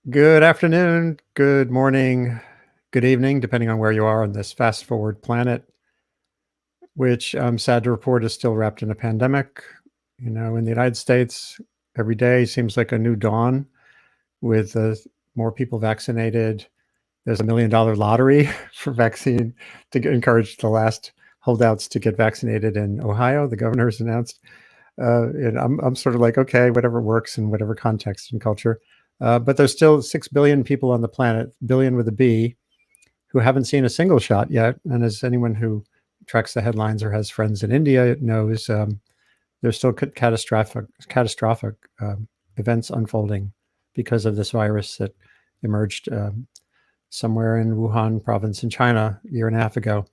Good afternoon, good morning, good evening, depending on where you are on this fast forward planet, which I'm sad to report is still wrapped in a pandemic. In the United States, every day seems like a new dawn with more people vaccinated. There's $1 million lottery for vaccine to encourage the last holdouts to get vaccinated in Ohio. The governor's announced. And I'm sort of like, okay, whatever works in whatever context and culture. But there's still 6 billion people on the planet, billion with a B, who haven't seen a single shot yet. And as anyone who tracks the headlines or has friends in India knows, there's still catastrophic events unfolding because of this virus that emerged somewhere in Wuhan province in China a year and a half ago.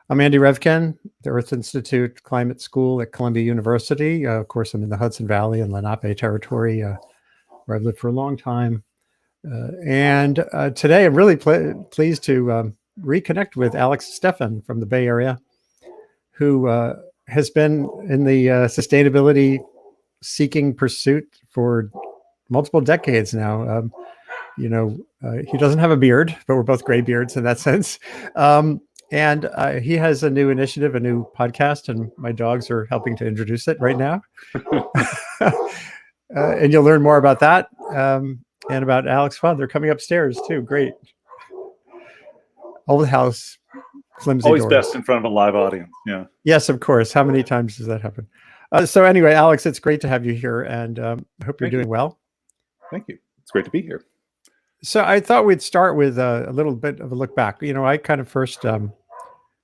I'm Andy Revkin, the Earth Institute Climate School at Columbia University. Of course, I'm in the Hudson Valley and Lenape territory, where I've lived for a long time. And today I'm really pleased to reconnect with Alex Steffen from the Bay Area, who has been in the sustainability seeking pursuit for multiple decades now. He doesn't have a beard, but we're both gray beards in that sense. And he has a new initiative, a new podcast, and my dogs are helping to introduce it right now. And you'll learn more about that and about Alex Fun. They're coming upstairs too. Great. Old house, flimsy Always doors. best in front of a live audience. Yeah. Yes, of course. How many times does that happen? So anyway, Alex, it's great to have you here, and I hope you're doing well. Thank you. It's great to be here. So I thought we'd start with a little bit of a look back. I kind of first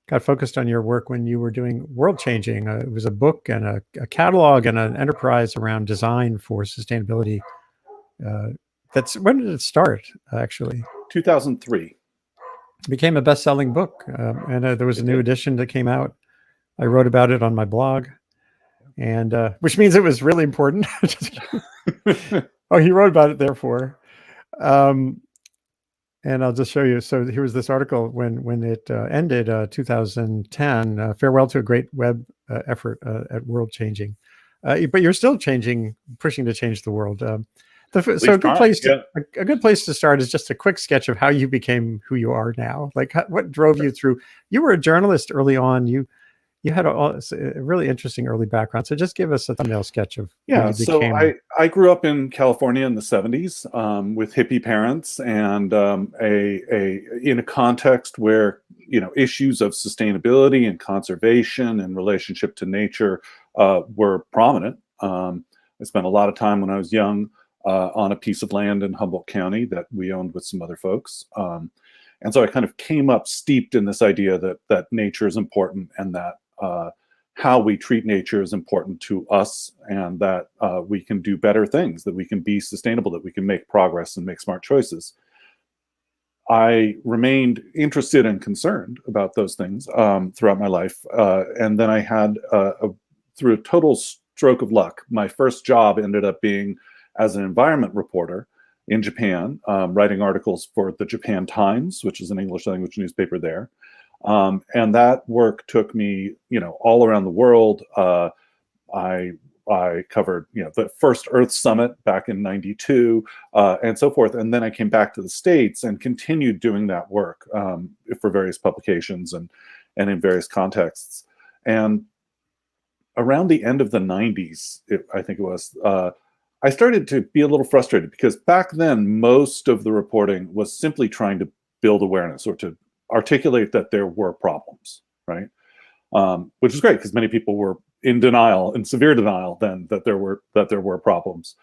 got focused on your work when you were doing World Changing. It was a book and a catalog and an enterprise around design for sustainability. When did it start, actually? 2003. It became a best-selling book, and there was a new edition that came out. I wrote about it on my blog, and which means it was really important. Oh, he wrote about it, therefore. And I'll just show you. So here was this article when it ended, 2010, farewell to a great web effort at World Changing. But you're still pushing to change the world. So a good place to start is just a quick sketch of how you became who you are now. Like what drove you through? You were a journalist early on. You had a really interesting early background. So just give us a thumbnail sketch of how you became. So I grew up in California in the 70s with hippie parents, and in a context where issues of sustainability and conservation and relationship to nature were prominent. I spent a lot of time when I was young on a piece of land in Humboldt County that we owned with some other folks. And so I kind of came up steeped in this idea that nature is important, and that how we treat nature is important to us, and that we can do better things, that we can be sustainable, that we can make progress and make smart choices. I remained interested and concerned about those things throughout my life. And then I had, through a total stroke of luck, my first job ended up being as an environment reporter in Japan, writing articles for the Japan Times, which is an English language newspaper there. And that work took me, all around the world. I covered, the first Earth Summit back in '92, and so forth. And then I came back to the States and continued doing that work for various publications and in various contexts. And around the end of the '90s, I think it was, I started to be a little frustrated, because back then, most of the reporting was simply trying to build awareness or to articulate that there were problems, right? Which is great, because many people were in denial, in severe denial, then that there were problems.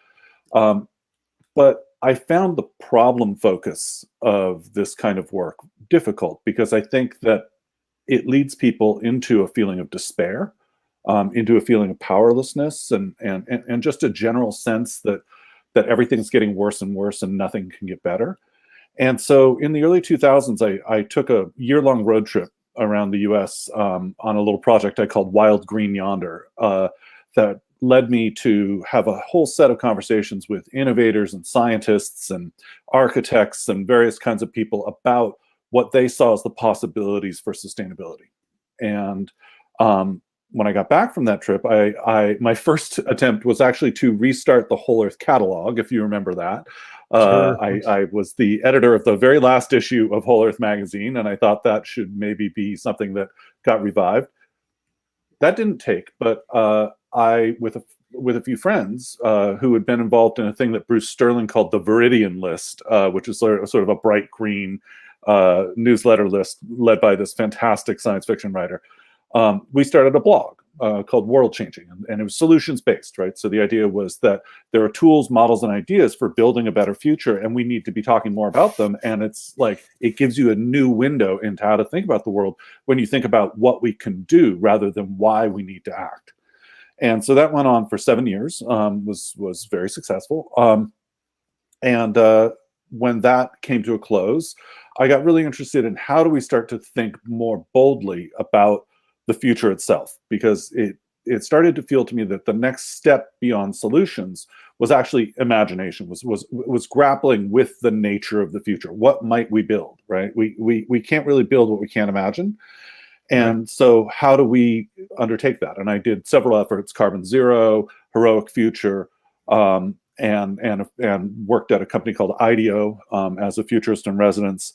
But I found the problem focus of this kind of work difficult, because I think that it leads people into a feeling of despair, into a feeling of powerlessness, and just a general sense that everything's getting worse and worse and nothing can get better. And so in the early 2000s, I took a year-long road trip around the US on a little project I called Wild Green Yonder, that led me to have a whole set of conversations with innovators and scientists and architects and various kinds of people about what they saw as the possibilities for sustainability. And when I got back from that trip, my first attempt was actually to restart the Whole Earth catalog, if you remember that. Sure. I was the editor of the very last issue of Whole Earth magazine, and I thought that should maybe be something that got revived. That didn't take, but I, with a few friends who had been involved in a thing that Bruce Sterling called the Viridian list, which is sort of a bright green newsletter list led by this fantastic science fiction writer. We started a blog called World Changing, and it was solutions based, right? So the idea was that there are tools, models, and ideas for building a better future, and we need to be talking more about them. And it's like it gives you a new window into how to think about the world when you think about what we can do rather than why we need to act. And so that went on for 7 years, was very successful. And when that came to a close, I got really interested in how do we start to think more boldly about the future itself, because it started to feel to me that the next step beyond solutions was actually imagination, was grappling with the nature of the future. What might we build, right? We can't really build what we can't imagine. And Right. so how do we undertake that? And I did several efforts: Carbon Zero, Heroic Future, and worked at a company called IDEO as a futurist in residence.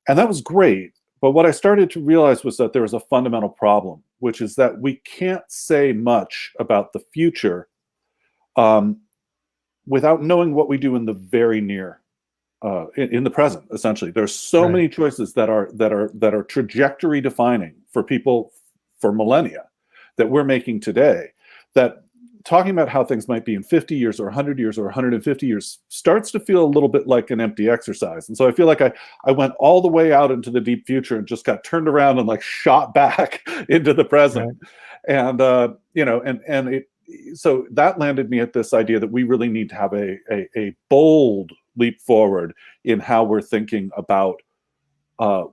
And that was great. But what I started to realize was that there was a fundamental problem, which is that we can't say much about the future without knowing what we do in the very near, in the present. Essentially, there's so Right. many choices that are trajectory defining for people for millennia that we're making today, that talking about how things might be in 50 years or 100 years or 150 years starts to feel a little bit like an empty exercise. And so I feel like I went all the way out into the deep future and just got turned around and like shot back into the present. Right. And so that landed me at this idea that we really need to have a bold leap forward in how we're thinking about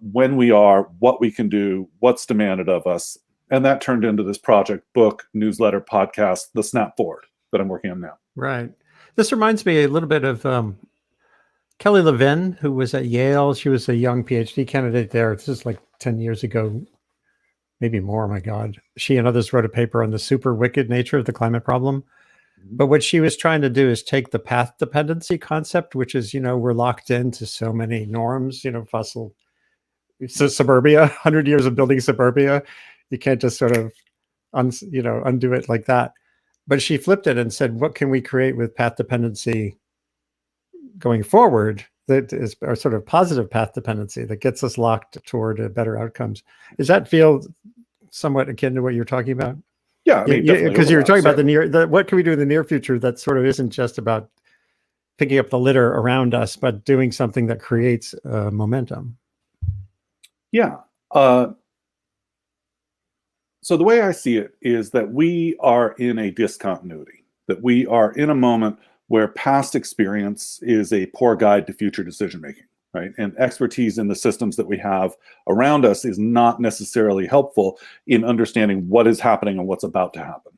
when we are, what we can do, what's demanded of us. And that turned into this project, book, newsletter, podcast, the Snap Forward, that I'm working on now. Right. This reminds me a little bit of Kelly Levin, who was at Yale. She was a young PhD candidate there. This is like 10 years ago, maybe more. My God. She and others wrote a paper on the super wicked nature of the climate problem. But what she was trying to do is take the path dependency concept, which is, we're locked into so many norms, fossil, so suburbia, 100 years of building suburbia. You can't just sort of, undo it like that. But she flipped it and said, what can we create with path dependency going forward that is our sort of positive path dependency that gets us locked toward better outcomes? Does that feel somewhat akin to what you're talking about? Yeah, I mean, because you were talking about what can we do in the near future that sort of isn't just about picking up the litter around us, but doing something that creates momentum. Yeah. So the way I see it is that we are in a discontinuity, that we are in a moment where past experience is a poor guide to future decision making, right? And expertise in the systems that we have around us is not necessarily helpful in understanding what is happening and what's about to happen.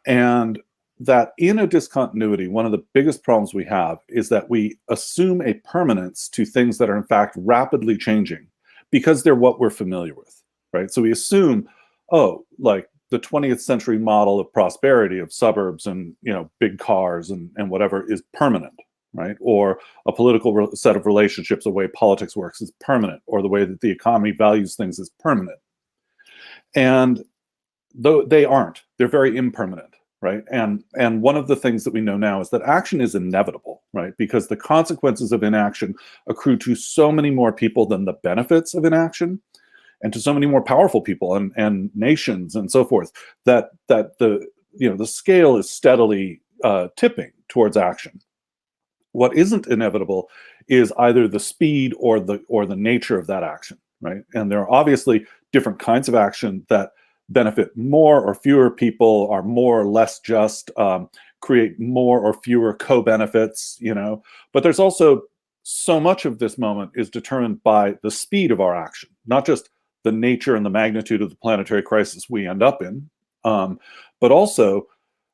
And that in a discontinuity, one of the biggest problems we have is that we assume a permanence to things that are in fact rapidly changing because they're what we're familiar with, right? So we assume, like the 20th century model of prosperity of suburbs and big cars and whatever is permanent, right? Or a political set of relationships, the way politics works is permanent, or the way that the economy values things is permanent. And though they aren't, they're very impermanent, right? And one of the things that we know now is that action is inevitable, right? Because the consequences of inaction accrue to so many more people than the benefits of inaction, and to so many more powerful people and nations and so forth, that the scale is steadily tipping towards action. What isn't inevitable is either the speed or the nature of that action, right? And there are obviously different kinds of action that benefit more or fewer people, are more or less just, create more or fewer co-benefits, But there's also so much of this moment is determined by the speed of our action, not just the nature and the magnitude of the planetary crisis we end up in, but also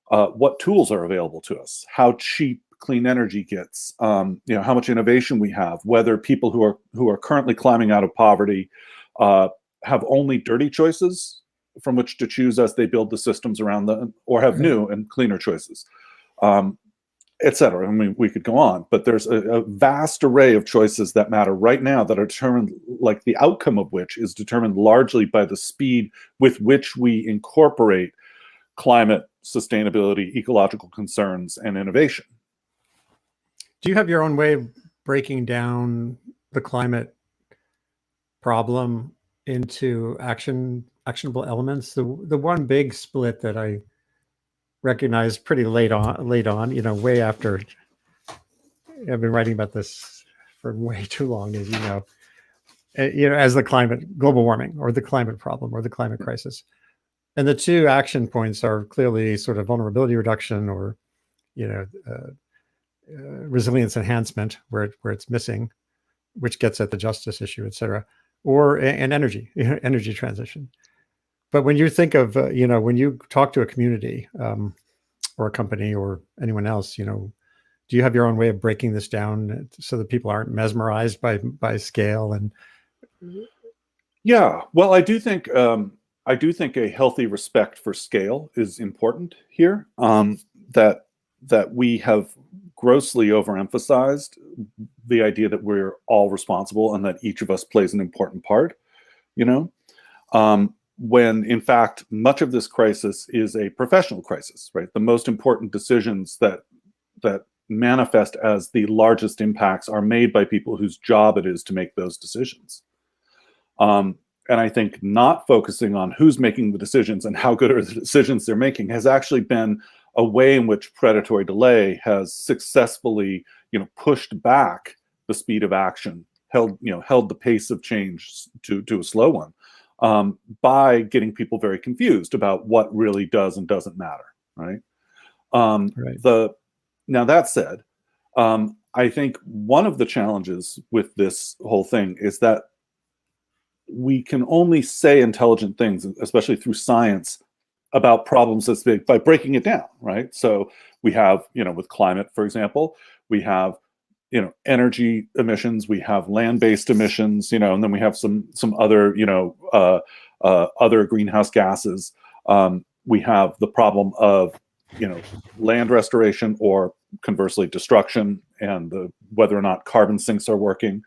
what tools are available to us, how cheap clean energy gets, how much innovation we have, whether people who are currently climbing out of poverty have only dirty choices from which to choose as they build the systems around them, or have new and cleaner choices. et cetera. I mean, we could go on, but there's a vast array of choices that matter right now that are determined, like the outcome of which is determined largely by the speed with which we incorporate climate, sustainability, ecological concerns, and innovation. Do you have your own way of breaking down the climate problem into actionable elements? The one big split that I recognized pretty late on, you know, way after I've been writing about this for way too long, as you know, as the global warming or the climate problem or the climate crisis. And the two action points are clearly sort of vulnerability reduction or, you know, resilience enhancement where it's missing, which gets at the justice issue, et cetera, and energy transition. But when you think of, you know, when you talk to a community or a company or anyone else, you know, do you have your own way of breaking this down so that people aren't mesmerized by scale? And yeah, well, I do think a healthy respect for scale is important here. That we have grossly overemphasized the idea that we're all responsible and that each of us plays an important part. You know. When in fact much of this crisis is a professional crisis, right? The most important decisions that manifest as the largest impacts are made by people whose job it is to make those decisions. And I think not focusing on who's making the decisions and how good are the decisions they're making has actually been a way in which predatory delay has successfully, you know, pushed back the speed of action, held the pace of change to a slow one. By getting people very confused about what really does and doesn't matter, right? right. Now that said, I think one of the challenges with this whole thing is that we can only say intelligent things, especially through science, about problems this big by breaking it down, right? So we have, you know, with climate, for example, we have, you know, energy emissions, we have land-based emissions, you know, and then we have some other, you know, other greenhouse gases. We have the problem of, you know, land restoration or conversely destruction, and whether or not carbon sinks are working.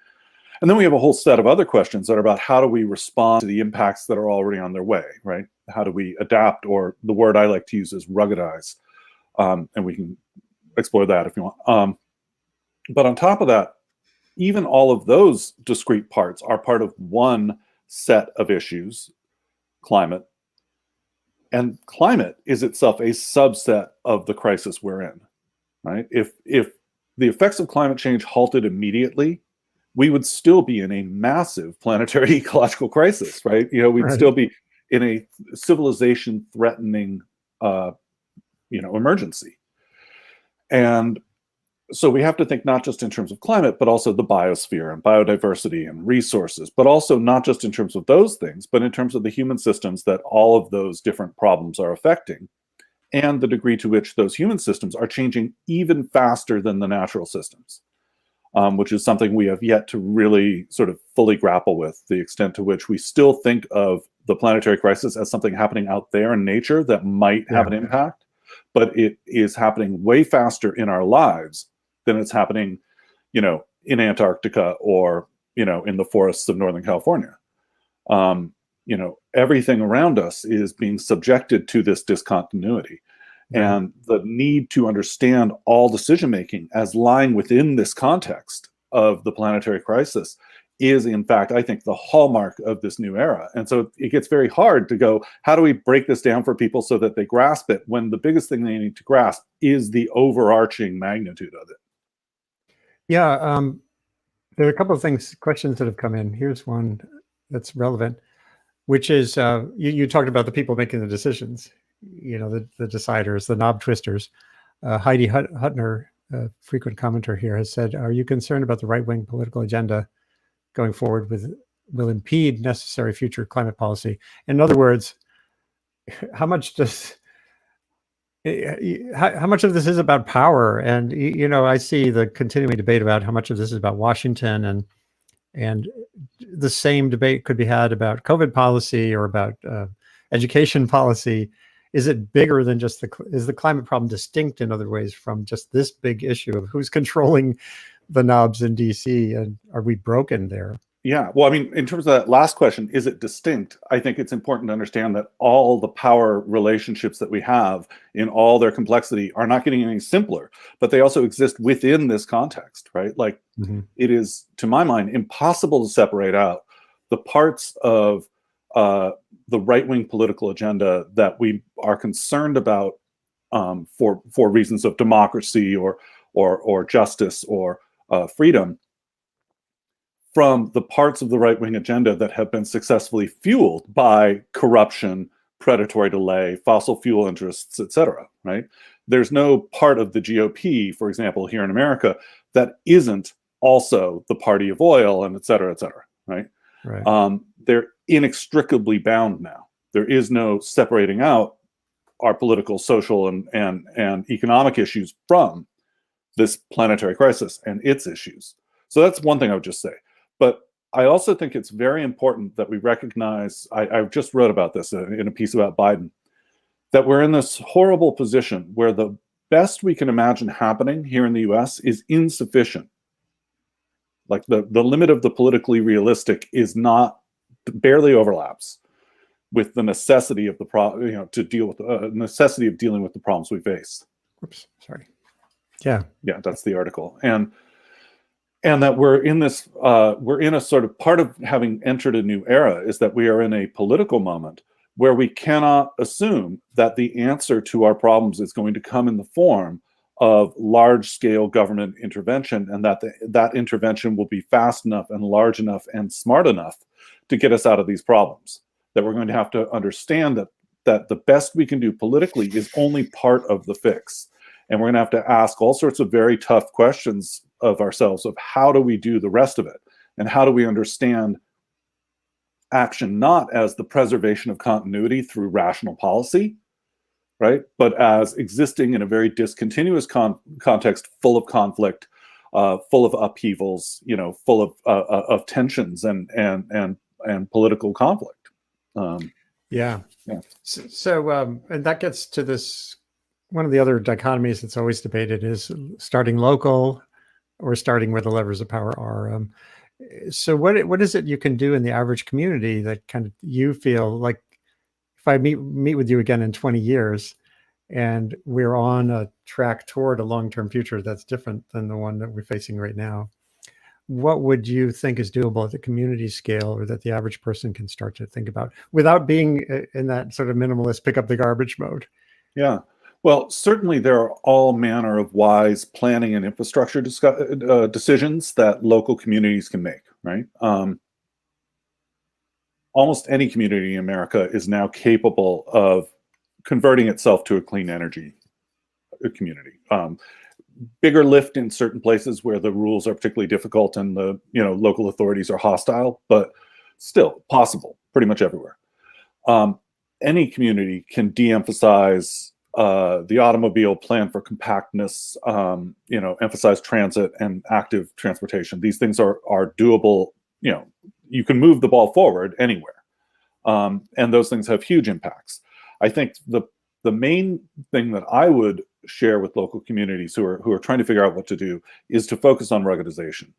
And then we have a whole set of other questions that are about how do we respond to the impacts that are already on their way, right? How do we adapt, or the word I like to use is ruggedize, and we can explore that if you want. But on top of that, even all of those discrete parts are part of one set of issues, climate. And climate is itself a subset of the crisis we're in, right? If the effects of climate change halted immediately, we would still be in a massive planetary ecological crisis, right? You know, we'd still be in a civilization-threatening, you know, emergency. And so we have to think not just in terms of climate, but also the biosphere and biodiversity and resources, but also not just in terms of those things, but in terms of the human systems that all of those different problems are affecting, and the degree to which those human systems are changing even faster than the natural systems, which is something we have yet to really sort of fully grapple with, the extent to which we still think of the planetary crisis as something happening out there in nature that might have an impact, but it is happening way faster in our lives than it's happening, you know, in Antarctica or, you know, in the forests of Northern California. You know, everything around us is being subjected to this discontinuity. And the need to understand all decision-making as lying within this context of the planetary crisis is, in fact, I think, the hallmark of this new era. And so it gets very hard to go, how do we break this down for people so that they grasp it, when the biggest thing they need to grasp is the overarching magnitude of it? Yeah, there are a couple of questions that have come in. Here's one that's relevant, which is you talked about the people making the decisions, you know, the deciders, the knob twisters. Heidi Huttner, a frequent commenter here, has said, are you concerned about the right-wing political agenda going forward will impede necessary future climate policy? In other words, how much of this is about power? And, you know, I see the continuing debate about how much of this is about Washington, and the same debate could be had about COVID policy or about education policy. is it bigger than just is the climate problem distinct in other ways from just this big issue of who's controlling the knobs in DC, and are we broken there? Yeah, well, I mean, in terms of that last question, is it distinct? I think it's important to understand that all the power relationships that we have in all their complexity are not getting any simpler, but they also exist within this context, right? Like, it is, to my mind, impossible to separate out the parts of the right-wing political agenda that we are concerned about for reasons of democracy or justice or freedom, from the parts of the right-wing agenda that have been successfully fueled by corruption, predatory delay, fossil fuel interests, etc. Right? There's no part of the GOP, for example, here in America, that isn't also the party of oil and et cetera, right? Right. They're inextricably bound now. There is no separating out our political, social, and economic issues from this planetary crisis and its issues. So that's one thing I would just say. But I also think it's very important that we recognize, I just wrote about this in a piece about Biden, that we're in this horrible position where the best we can imagine happening here in the US is insufficient. Like the limit of the politically realistic is not, barely overlaps with the necessity of the to deal with the necessity of dealing with the problems we face. Whoops, sorry. Yeah, that's the article. And that we're in this, we're in a sort of, part of having entered a new era is that we are in a political moment where we cannot assume that the answer to our problems is going to come in the form of large-scale government intervention, and that that intervention will be fast enough and large enough and smart enough to get us out of these problems. That we're going to have to understand that the best we can do politically is only part of the fix. And we're going to have to ask all sorts of very tough questions of ourselves of how do we do the rest of it? And how do we understand action not as the preservation of continuity through rational policy, right? But as existing in a very discontinuous context, full of conflict, full of upheavals, full of tensions and political conflict. Yeah. So and that gets to this, one of the other dichotomies that's always debated is starting local or starting where the levers of power are. So what is it you can do in the average community that kind of you feel like, if I meet with you again in 20 years and we're on a track toward a long-term future that's different than the one that we're facing right now, what would you think is doable at the community scale, or that the average person can start to think about without being in that sort of minimalist pick up the garbage mode? Yeah. Well, certainly there are all manner of wise planning and infrastructure decisions that local communities can make, right? Almost any community in America is now capable of converting itself to a clean energy community. Bigger lift in certain places where the rules are particularly difficult and the local authorities are hostile, but still possible pretty much everywhere. Any community can de-emphasize the automobile, plan for compactness, emphasize transit and active transportation. These things are doable. You can move the ball forward anywhere, and those things have huge impacts. I think the main thing that I would share with local communities who are trying to figure out what to do is to focus on ruggedization.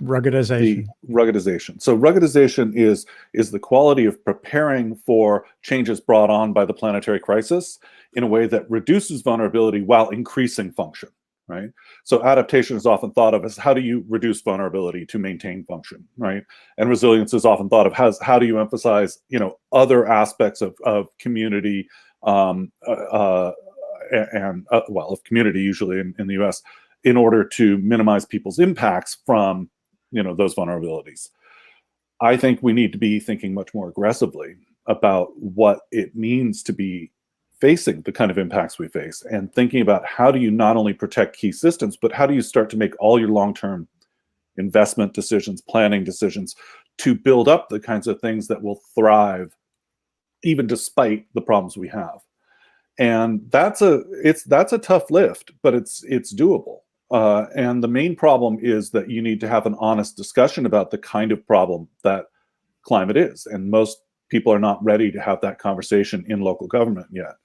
Ruggedization. So ruggedization is the quality of preparing for changes brought on by the planetary crisis in a way that reduces vulnerability while increasing function, right? So adaptation is often thought of as how do you reduce vulnerability to maintain function, right? And resilience is often thought of as how do you emphasize, other aspects of community of community usually in the US in order to minimize people's impacts from those vulnerabilities. I think we need to be thinking much more aggressively about what it means to be facing the kind of impacts we face, and thinking about how do you not only protect key systems, but how do you start to make all your long-term investment decisions, planning decisions to build up the kinds of things that will thrive even despite the problems we have. And that's a tough lift, but it's doable. And the main problem is that you need to have an honest discussion about the kind of problem that climate is. And most people are not ready to have that conversation in local government yet.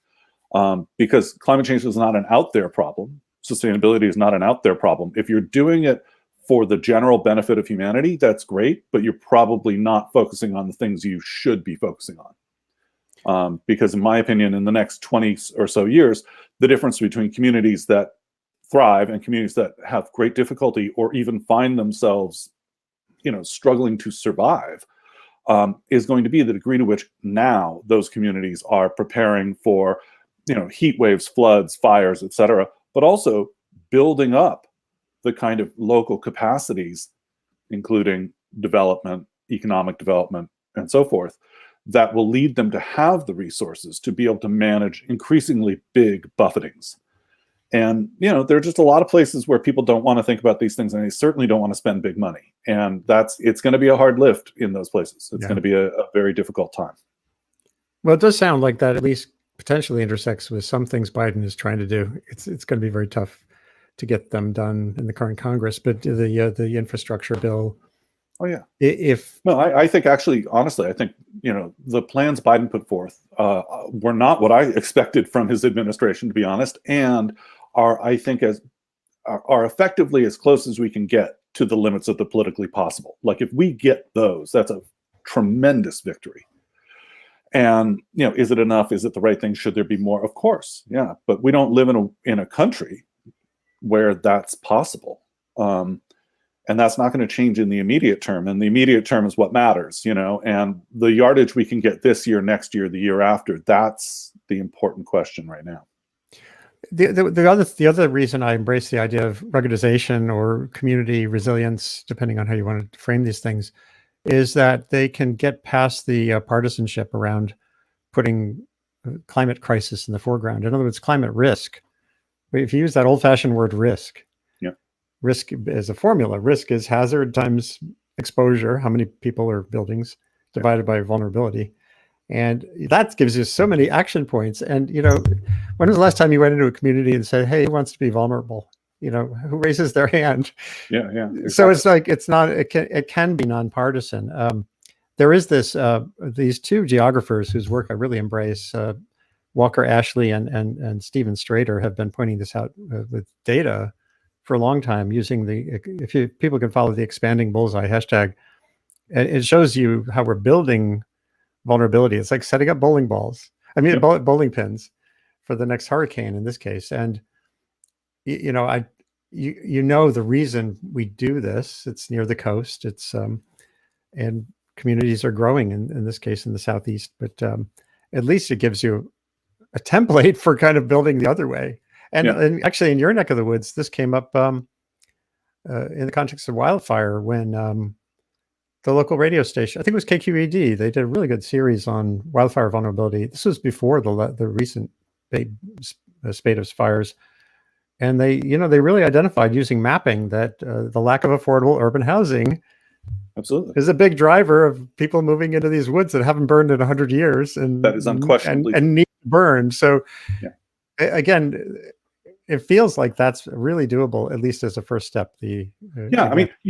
Because climate change is not an out there problem. Sustainability is not an out there problem. If you're doing it for the general benefit of humanity, that's great, but you're probably not focusing on the things you should be focusing on. Because in my opinion, in the next 20 or so years, the difference between communities that thrive and communities that have great difficulty or even find themselves, struggling to survive, is going to be the degree to which now those communities are preparing for, heat waves, floods, fires, etc., but also building up the kind of local capacities, including development, economic development, and so forth, that will lead them to have the resources to be able to manage increasingly big buffetings. And, there are just a lot of places where people don't want to think about these things, and they certainly don't want to spend big money. And it's going to be a hard lift in those places. It's going to be a very difficult time. Well, it does sound like that at least potentially intersects with some things Biden is trying to do. It's going to be very tough to get them done in the current Congress, but the infrastructure bill. Oh yeah. I think actually, honestly, I think the plans Biden put forth were not what I expected from his administration, to be honest, and are effectively as close as we can get to the limits of the politically possible. Like if we get those, that's a tremendous victory. And is it enough? Is it the right thing? Should there be more? Of course, yeah. But we don't live in a country where that's possible. And that's not going to change in the immediate term. And the immediate term is what matters, and the yardage we can get this year, next year, the year after, that's the important question right now. The other reason I embrace the idea of ruggedization or community resilience, depending on how you want to frame these things, is that they can get past the partisanship around putting climate crisis in the foreground. In other words, climate risk. If you use that old-fashioned word risk, risk is a formula. Risk is hazard times exposure, how many people or buildings, divided by vulnerability. And that gives you so many action points. And, when was the last time you went into a community and said, hey, who wants to be vulnerable? Who raises their hand? Yeah. Exactly. So it's like, it can be nonpartisan. There is these two geographers whose work I really embrace, Walker Ashley and Stephen Strader, have been pointing this out with data for a long time, using people can follow the expanding bullseye hashtag. And it shows you how we're building vulnerability. It's like setting up bowling balls. Bowling pins for the next hurricane in this case. And the reason we do this. It's near the coast. It's and communities are growing in this case in the Southeast. But at least it gives you a template for kind of building the other way. And actually, in your neck of the woods, this came up in the context of wildfire when the local radio station, I think it was KQED, they did a really good series on wildfire vulnerability. This was before the recent spate of fires. And they really identified using mapping that the lack of affordable urban housing absolutely is a big driver of people moving into these woods that haven't burned in 100 years. And that is unquestionably and need to burn. So again, it feels like that's really doable, at least as a first step. You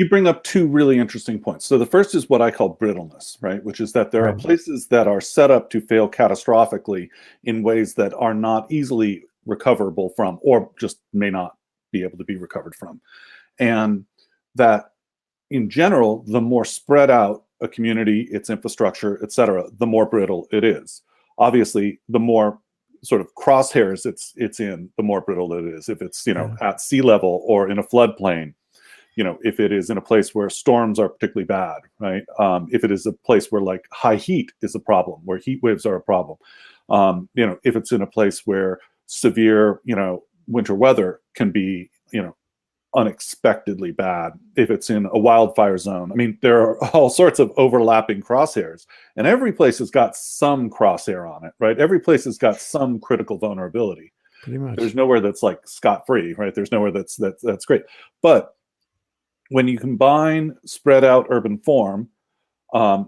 bring up two really interesting points. So the first is what I call brittleness, right? Which is that there are places that are set up to fail catastrophically in ways that are not easily recoverable from, or just may not be able to be recovered from. And that in general, the more spread out a community, its infrastructure, et cetera, the more brittle it is. Obviously, the more sort of crosshairs it's in, the more brittle it is. If it's at sea level or in a floodplain, if it is in a place where storms are particularly bad, right? If it is a place where like high heat is a problem, where heat waves are a problem, if it's in a place where severe winter weather can be unexpectedly bad, if it's in a wildfire zone. I mean, there are all sorts of overlapping crosshairs, and every place has got some crosshair on it, right? Every place has got some critical vulnerability. Pretty much. There's nowhere that's like scot-free, right? There's nowhere that's great. But when you combine spread out urban form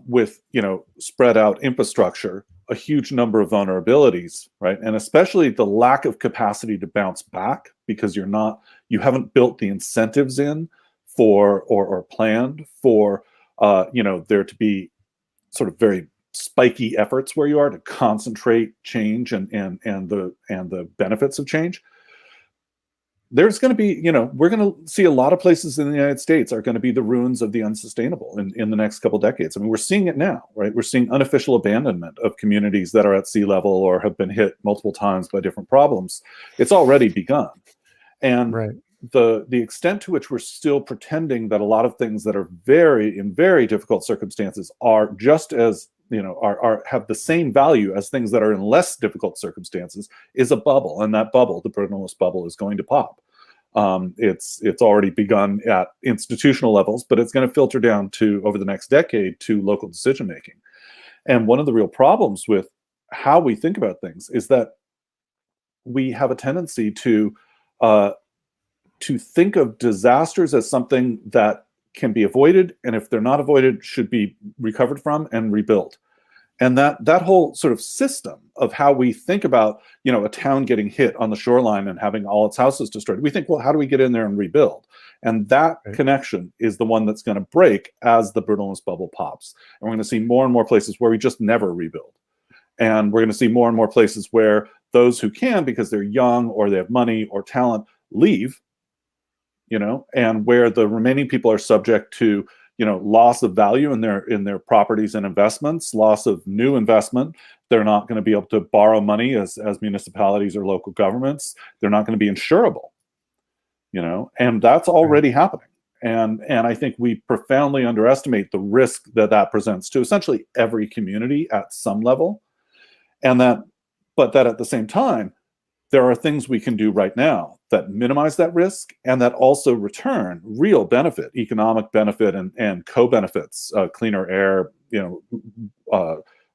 with spread out infrastructure, a huge number of vulnerabilities, right? And especially the lack of capacity to bounce back because you haven't built the incentives in for or planned for there to be sort of very spiky efforts where you are to concentrate change and the benefits of change, there's going to be, we're going to see a lot of places in the United States are going to be the ruins of the unsustainable in the next couple decades. I mean, we're seeing it now, right? We're seeing unofficial abandonment of communities that are at sea level or have been hit multiple times by different problems. It's already begun. And Right. the extent to which we're still pretending that a lot of things that are in very difficult circumstances are just as, have the same value as things that are in less difficult circumstances is a bubble. And that bubble, the Brittleness bubble, is going to pop. It's already begun at institutional levels, but it's going to filter down to, over the next decade, to local decision making. And one of the real problems with how we think about things is that we have a tendency to think of disasters as something that can be avoided, and if they're not avoided, should be recovered from and rebuilt. And that whole sort of system of how we think about, a town getting hit on the shoreline and having all its houses destroyed, we think, well, how do we get in there and rebuild? And that connection is the one that's going to break as the Brittleness bubble pops. And we're going to see more and more places where we just never rebuild. And we're going to see more and more places where those who can, because they're young or they have money or talent, leave, and where the remaining people are subject to, loss of value in their properties and investments, loss of new investment. They're not going to be able to borrow money as municipalities or local governments. They're not going to be insurable, and that's already happening. And I think we profoundly underestimate the risk that presents to essentially every community at some level. But that at the same time, there are things we can do right now that minimize that risk and that also return real benefit, economic benefit and co-benefits, cleaner air,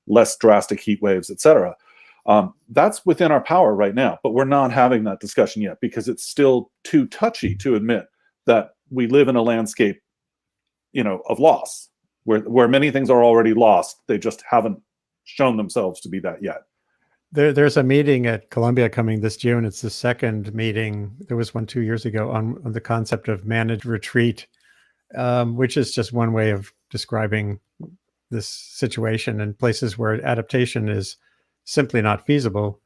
less drastic heat waves, et cetera. That's within our power right now, but we're not having that discussion yet because it's still too touchy to admit that we live in a landscape, of loss, where many things are already lost. They just haven't shown themselves to be that yet. There's a meeting at Columbia coming this June. It's the second meeting. There was one 2 years ago on the concept of managed retreat, which is just one way of describing this situation in places where adaptation is simply not feasible.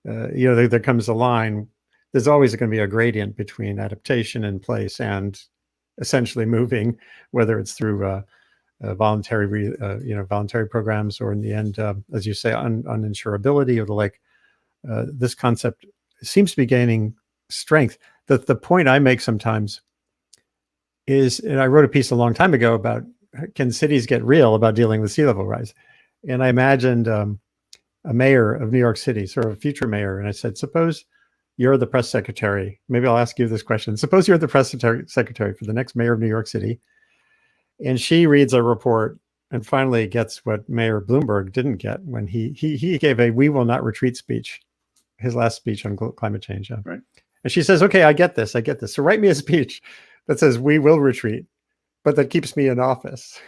There comes a line. There's always going to be a gradient between adaptation in place and essentially moving, whether it's through voluntary programs, or in the end, as you say, uninsurability or the like. This concept seems to be gaining strength. The point I make sometimes is, and I wrote a piece a long time ago about, can cities get real about dealing with sea level rise? And I imagined a mayor of New York City, sort of a future mayor, and I said, suppose you're the press secretary. Maybe I'll ask you this question. Suppose you're the press secretary for the next mayor of New York City, and she reads a report and finally gets what Mayor Bloomberg didn't get when he gave a "We will not retreat" speech, his last speech on climate change. Right. And she says, "Okay, I get this. So write me a speech that says we will retreat, but that keeps me in office."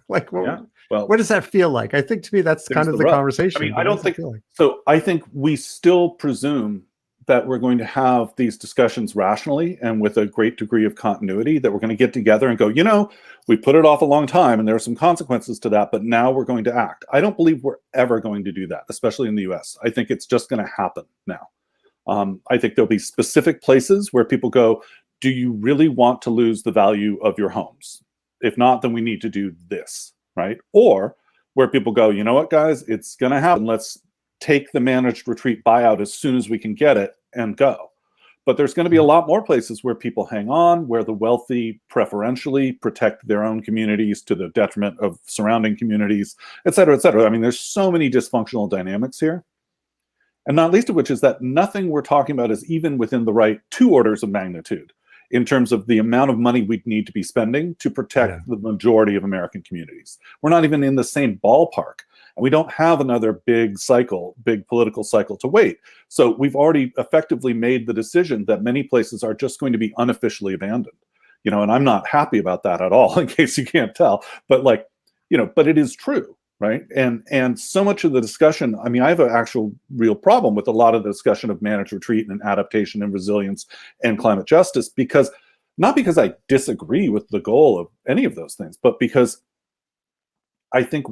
Like, well, what does that feel like? I think to me that's kind of the conversation. I mean, I don't think so. I think we still presume that we're going to have these discussions rationally and with a great degree of continuity, that we're going to get together and go, we put it off a long time and there are some consequences to that, but now we're going to act. I don't believe we're ever going to do that, especially in the US. I think it's just going to happen now. I think there'll be specific places where people go, do you really want to lose the value of your homes? If not, then we need to do this, right? Or where people go, you know what, guys, it's going to happen. Let's take the managed retreat buyout as soon as we can get it and go. But there's going to be a lot more places where people hang on, where the wealthy preferentially protect their own communities to the detriment of surrounding communities, et cetera, et cetera. I mean, there's so many dysfunctional dynamics here. And not least of which is that nothing we're talking about is even within the right 2 orders of magnitude in terms of the amount of money we'd need to be spending to protect the majority of American communities. We're not even in the same ballpark. And we don't have another big political cycle to wait. So we've already effectively made the decision that many places are just going to be unofficially abandoned. And I'm not happy about that at all, in case you can't tell. But but it is true, right? And so much of the discussion, I mean, I have an actual real problem with a lot of the discussion of managed retreat and adaptation and resilience and climate justice, not because I disagree with the goal of any of those things, but because I think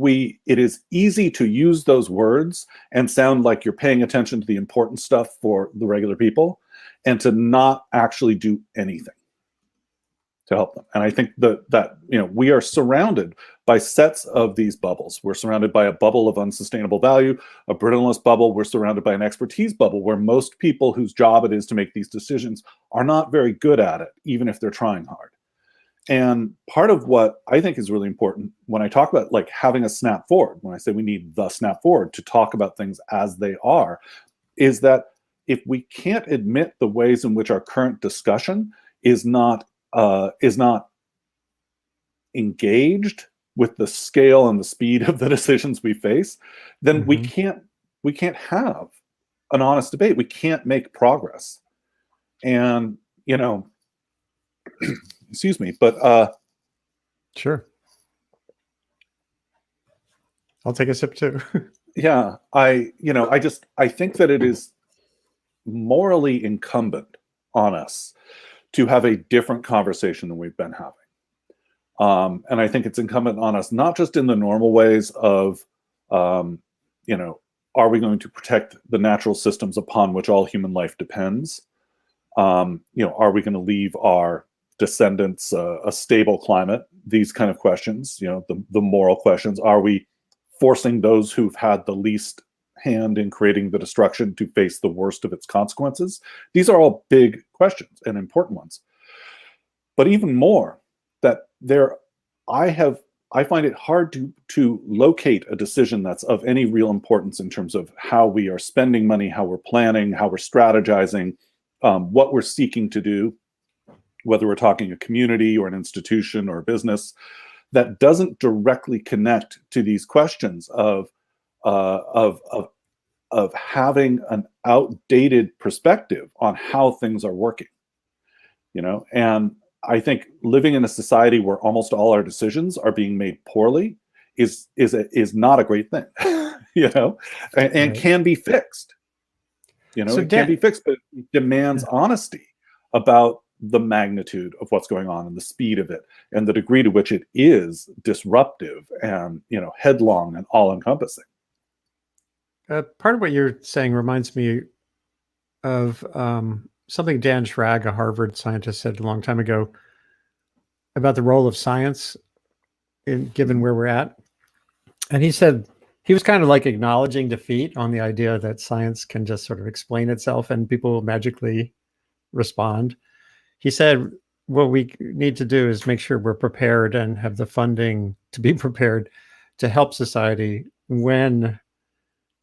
it is easy to use those words and sound like you're paying attention to the important stuff for the regular people, and to not actually do anything to help them. And I think that we are surrounded by sets of these bubbles. We're surrounded by a bubble of unsustainable value, a brittleness bubble. We're surrounded by an expertise bubble where most people whose job it is to make these decisions are not very good at it, even if they're trying hard. And part of what I think is really important when I talk about like having a snap forward, when I say we need the snap forward to talk about things as they are, is that if we can't admit the ways in which our current discussion is not engaged with the scale and the speed of the decisions we face, then we can't have an honest debate. We can't make progress. And excuse me, but sure, I'll take a sip too. yeah, I think that it is morally incumbent on us to have a different conversation than we've been having. And I think it's incumbent on us, not just in the normal ways of, are we going to protect the natural systems upon which all human life depends? Are we going to leave our descendants a stable climate? These kind of questions, the moral questions. Are we forcing those who've had the least hand in creating the destruction to face the worst of its consequences? These are all big questions and important ones. But even more, that I find it hard to locate a decision that's of any real importance in terms of how we are spending money, how we're planning, how we're strategizing, what we're seeking to do, whether we're talking a community or an institution or a business, that doesn't directly connect to these questions of having an outdated perspective on how things are working. And I think living in a society where almost all our decisions are being made poorly is not a great thing, and Right. can be fixed. So it can be fixed, but it demands honesty about the magnitude of what's going on and the speed of it and the degree to which it is disruptive and headlong and all-encompassing. Part of what you're saying reminds me of something Dan Schrag, a Harvard scientist, said a long time ago about the role of science given where we're at. And he said he was kind of like acknowledging defeat on the idea that science can just sort of explain itself and people will magically respond. He said, what we need to do is make sure we're prepared and have the funding to be prepared to help society when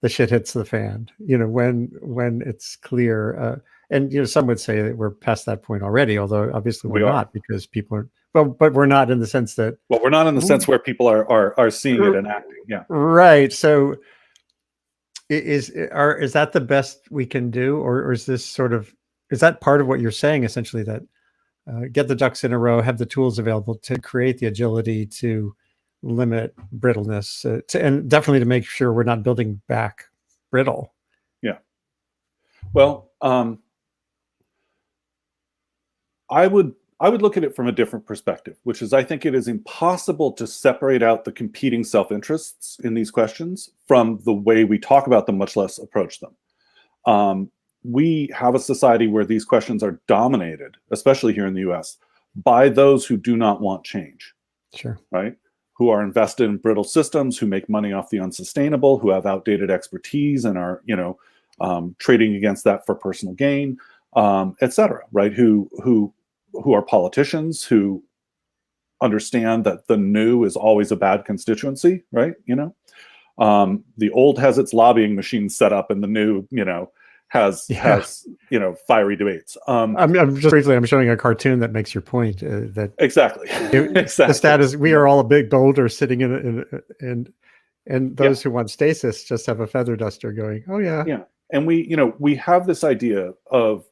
the shit hits the fan, when it's clear. And, some would say that we're past that point already, although obviously we're not, because people are, but we're not in the sense that. Well, we're not in the sense where people are seeing it and acting. Yeah. Right. So is that the best we can do? Or is this is that part of what you're saying, essentially, that get the ducks in a row, have the tools available to create the agility to limit brittleness, and definitely to make sure we're not building back brittle? Yeah. Well, I would look at it from a different perspective, which is I think it is impossible to separate out the competing self-interests in these questions from the way we talk about them, much less approach them. We have a society where these questions are dominated, especially here in the US, by those who do not want change. Sure. Right? Who are invested in brittle systems, who make money off the unsustainable, who have outdated expertise and are, trading against that for personal gain, et cetera, right? Who are politicians, who understand that the new is always a bad constituency, right? The old has its lobbying machine set up, and the new, has fiery debates. I'm just briefly, I'm showing a cartoon that makes your point, that exactly. Exactly. The status, we are all a big boulder sitting in and those who want stasis just have a feather duster going, oh yeah. Yeah. And we have this idea of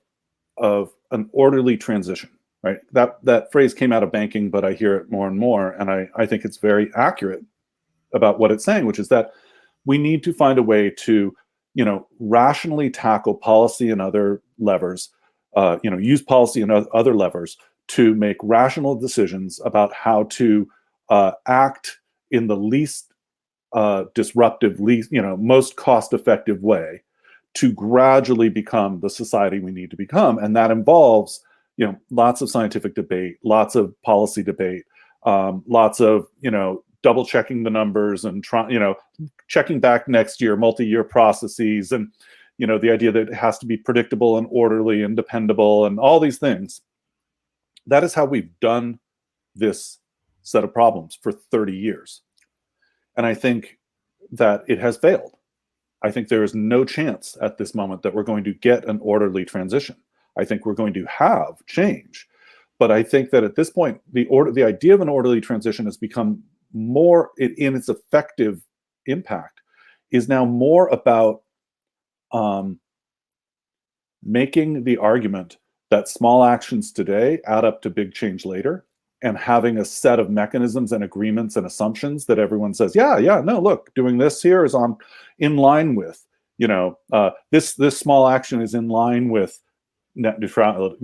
an orderly transition, right? That phrase came out of banking, but I hear it more and more, and I think it's very accurate about what it's saying, which is that we need to find a way to rationally tackle policy and other levers, use policy and other levers to make rational decisions about how to act in the least disruptive, least, most cost-effective way to gradually become the society we need to become. And that involves, lots of scientific debate, lots of policy debate, lots of, double checking the numbers and checking back next year, multi-year processes, and, the idea that it has to be predictable and orderly and dependable and all these things. That is how we've done this set of problems for 30 years. And I think that it has failed. I think there is no chance at this moment that we're going to get an orderly transition. I think we're going to have change. But I think that at this point, the idea of an orderly transition has become more, in its effective impact, is now more about making the argument that small actions today add up to big change later, and having a set of mechanisms and agreements and assumptions that everyone says, yeah, no, look, doing this here is in line with, this small action is in line with net neutrality,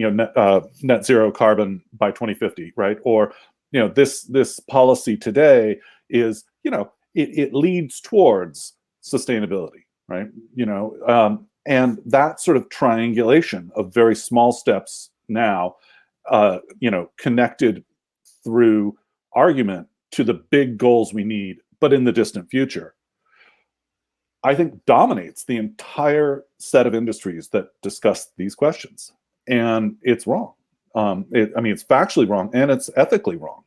net zero carbon by 2050, right? Or, this policy today is, it leads towards sustainability, right? And that sort of triangulation of very small steps now, connected through argument to the big goals we need, but in the distant future, I think dominates the entire set of industries that discuss these questions. And it's wrong. It's factually wrong, and it's ethically wrong.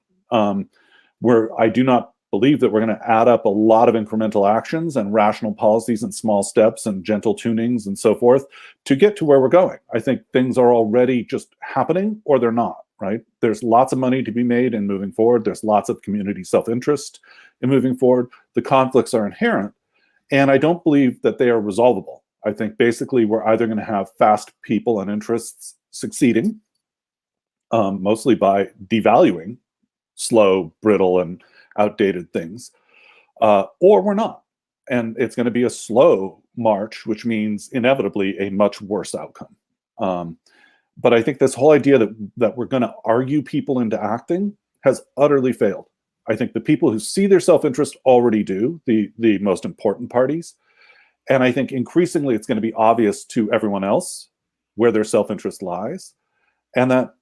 Where I do not believe that we're going to add up a lot of incremental actions and rational policies and small steps and gentle tunings and so forth to get to where we're going. I think things are already just happening, or they're not, right? There's lots of money to be made in moving forward. There's lots of community self-interest in moving forward. The conflicts are inherent, and I don't believe that they are resolvable. I think basically we're either going to have fast people and interests succeeding, mostly by devaluing slow, brittle, and outdated things, or we're not. And it's going to be a slow march, which means inevitably a much worse outcome. But I think this whole idea that we're going to argue people into acting has utterly failed. I think the people who see their self-interest already do, the most important parties. And I think increasingly it's going to be obvious to everyone else where their self-interest lies. And that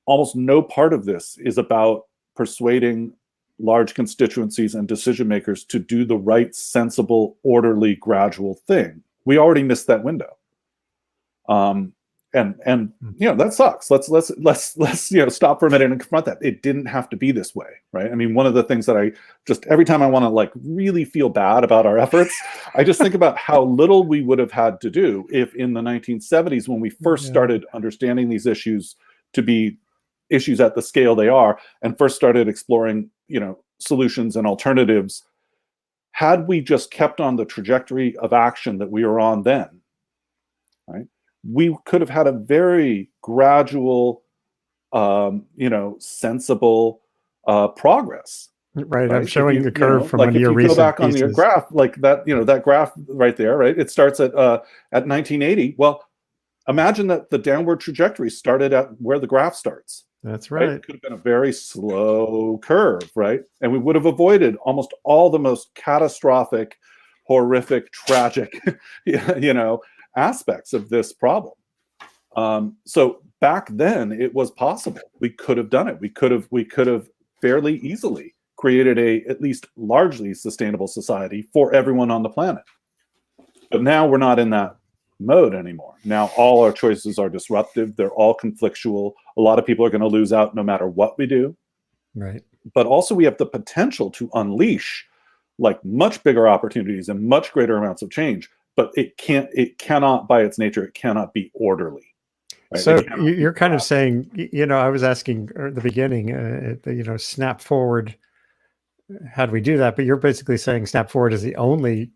almost no part of this is about persuading large constituencies and decision makers to do the right, sensible, orderly, gradual thing. We already missed that window. And that sucks. Let's stop for a minute and confront that. It didn't have to be this way, right? I mean, one of the things that I just, every time I want to really feel bad about our efforts, I just think about how little we would have had to do if in the 1970s, when we first started understanding these issues to be issues at the scale they are, and first started exploring, solutions and alternatives, had we just kept on the trajectory of action that we were on then, right? We could have had a very gradual, sensible progress. Right. I'm showing the curve from one of your recent pieces. If you go back on your graph, like that, that graph right there, right? It starts at 1980. Well, imagine that the downward trajectory started at where the graph starts. That's right. It could have been a very slow curve, right? And we would have avoided almost all the most catastrophic, horrific, tragic, aspects of this problem. So back then, it was possible. We could have done it. We could have fairly easily created a at least largely sustainable society for everyone on the planet. But now we're not in that mode anymore. Now all our choices are disruptive. They're all conflictual. A lot of people are going to lose out no matter what we do. Right. But also we have the potential to unleash much bigger opportunities and much greater amounts of change. But it cannot by its nature, it cannot be orderly. Right? So you're kind of saying, I was asking at the beginning, snap forward, how do we do that? But you're basically saying snap forward is the only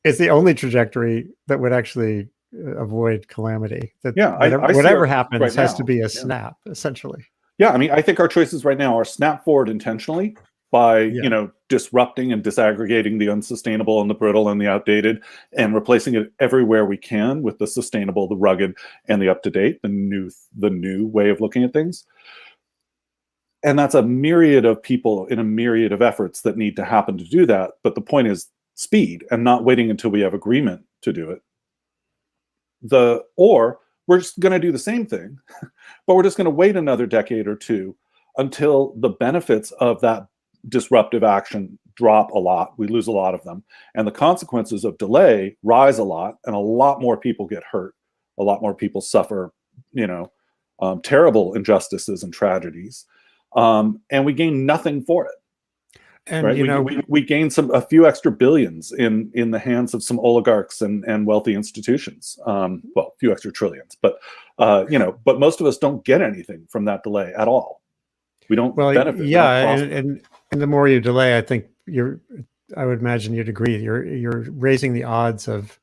it's the only trajectory that would actually avoid calamity. That whatever happens has to be a snap, essentially. Yeah, I think our choices right now are snap forward intentionally by disrupting and disaggregating the unsustainable and the brittle and the outdated, and replacing it everywhere we can with the sustainable, the rugged, and the up-to-date, the new way of looking at things. And that's a myriad of people in a myriad of efforts that need to happen to do that. But the point is speed and not waiting until we have agreement to do it. Or we're just going to do the same thing, but we're just going to wait another decade or two until the benefits of that disruptive action drop a lot. We lose a lot of them. And the consequences of delay rise a lot, and a lot more people get hurt. A lot more people suffer, terrible injustices and tragedies. And we gain nothing for it. And right? We gain a few extra billions in the hands of some oligarchs and wealthy institutions. Well, a few extra trillions, but but most of us don't get anything from that delay at all. We don't benefit. Yeah, and the more you delay, I think I would imagine you'd agree. You're raising the odds of